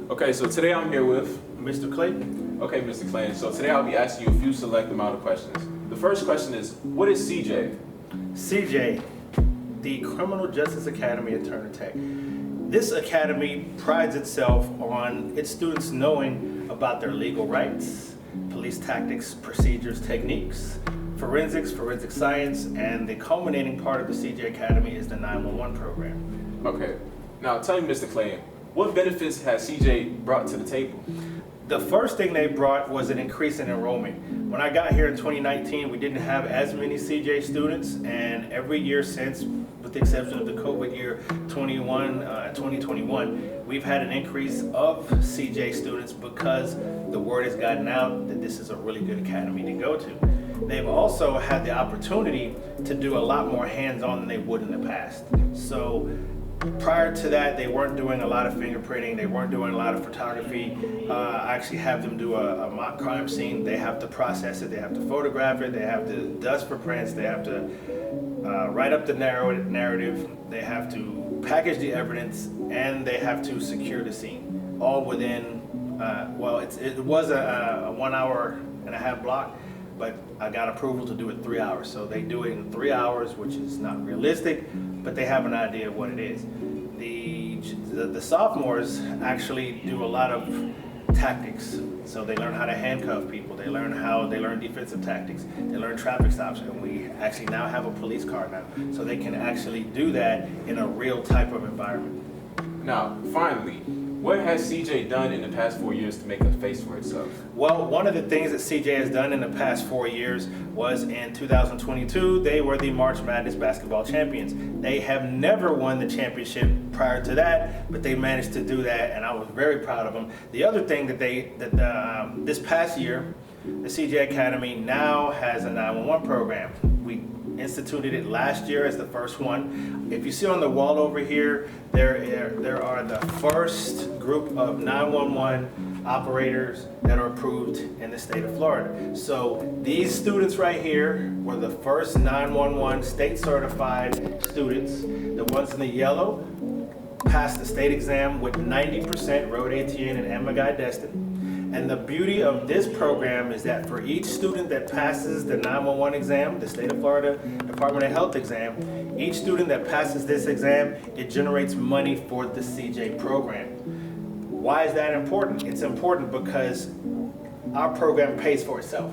Okay, so today I'm here with Mr. Clayton. Okay, Mr. Clayton. So today I'll be asking you a few select amount of questions. The first question is, what is CJ? CJ, the Criminal Justice Academy at Turner Tech. This academy prides itself on its students knowing about their legal rights, police tactics, procedures, techniques, forensics, forensic science, and the culminating part of the CJ Academy is the 911 program. Okay. Now tell me, Mr. Clayton, what benefits has CJ brought to the table? The first thing they brought was an increase in enrollment. When I got here in 2019, we didn't have as many CJ students, and every year since, with the exception of the COVID year 2021, we've had an increase of CJ students because the word has gotten out that this is a really good academy to go to. They've also had the opportunity to do a lot more hands-on than they would in the past. So prior to that, they weren't doing a lot of fingerprinting, they weren't doing a lot of photography. I actually have them do a mock crime scene. They have to process it, they have to photograph it, they have to dust for prints, they have to write up the narrative, they have to package the evidence, and they have to secure the scene. All within, it was a 1 hour and a half block, but I got approval to do it 3 hours. So they do it in 3 hours, which is not realistic, but they have an idea of what it is. The sophomores actually do a lot of tactics. So they learn how to handcuff people. They learn defensive tactics. They learn traffic stops. And we actually now have a police car now. So they can actually do that in a real type of environment. Now, finally, what has CJ done in the past 4 years to make a face for itself? Well, one of the things that CJ has done in the past 4 years was in 2022, they were the March Madness basketball champions. They have never won the championship prior to that, but they managed to do that, and I was very proud of them. The other thing that this past year, the CJ Academy now has a 911 program. We instituted it last year as the first one. If you see on the wall over here, there are the first group of 911 operators that are approved in the state of Florida. So these students right here were the first 911 state certified students. The ones in the yellow passed the state exam with 90%, wrote ATN and MGI Destin. And the beauty of this program is that for each student that passes the 911 exam, the state of Florida Department of Health exam, each student that passes this exam, it generates money for the CJ program. Why is that important? It's important because our program pays for itself.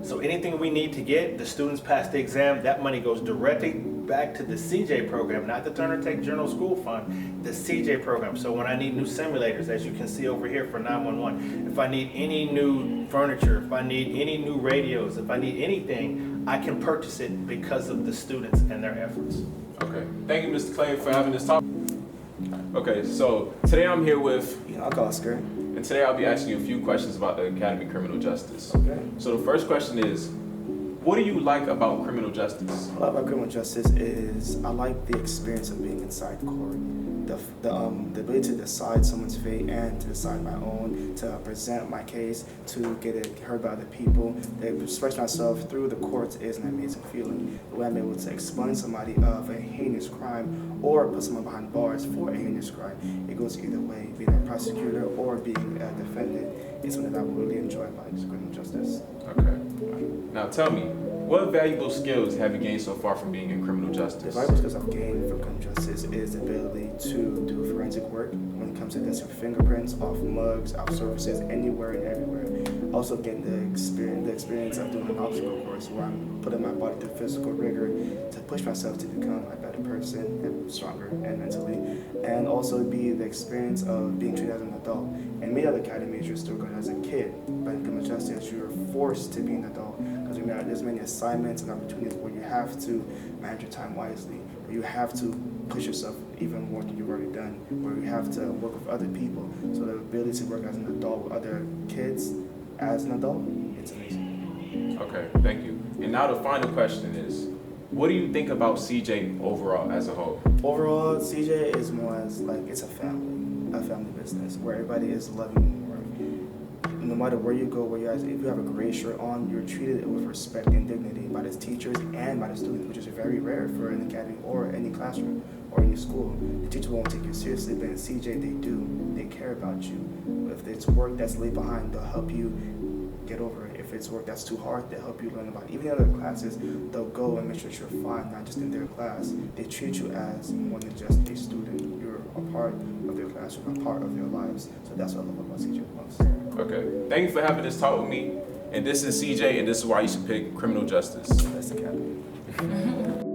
So anything we need to get, the students pass the exam, that money goes directly back to the CJ program, not the Turner Tech General School Fund, the CJ program. So when I need new simulators, as you can see over here for 911, if I need any new furniture, if I need any new radios, if I need anything, I can purchase it because of the students and their efforts. Okay. Thank you, Mr. Clayton, for having this talk. Okay, so today I'm here with Uncle Oscar. And today I'll be asking you a few questions about the Academy of Criminal Justice. Okay. So the first question is, what do you like about criminal justice? What I like about criminal justice is I like the experience of being inside court. The ability to decide someone's fate and to decide my own, to present my case, to get it heard by the people, to express myself through the courts is an amazing feeling. The way I'm able to explain somebody of a heinous crime or put someone behind bars for a heinous crime, it goes either way, being a prosecutor or being a defendant is something that I really enjoy about criminal justice. Okay. Now tell me, what valuable skills have you gained so far from being in criminal justice? The valuable skills I've gained from criminal justice is the ability to do forensic work when it comes to testing fingerprints off mugs, off surfaces, anywhere and everywhere. Also getting the experience of doing an obstacle course where I'm putting my body through physical rigor to push myself to become a better person and stronger and mentally. And also be the experience of being treated as an adult. In many other academies, you're still going as a kid, but in criminal justice, you're forced to be an adult because there's many assignments and opportunities where you have to manage your time wisely, where you have to push yourself even more than you've already done, where you have to work with other people. So the ability to work as an adult with other kids as an adult, it's amazing. Okay, thank you. And now the final question is, what do you think about CJ overall as a whole? Overall, CJ is more as like it's a family business where everybody is loving work. no matter where you go, where you guys, if you have a gray shirt on, you're treated with respect and dignity by the teachers and by the students, which is very rare for an academy or any classroom or any school. The teacher won't take you seriously, but in CJ they do. They care about you. If it's work that's laid behind, they'll help you get over it. If it's work that's too hard, they'll help you learn about it. Even in other classes, they'll go and make sure that you're fine, not just in their class. They treat you as more than just a student. You're a part of their classroom, a part of their lives. So that's what I love about CJ most. Okay. Thank you for having this talk with me. And this is CJ, and this is why you should pick criminal justice. That's the cap.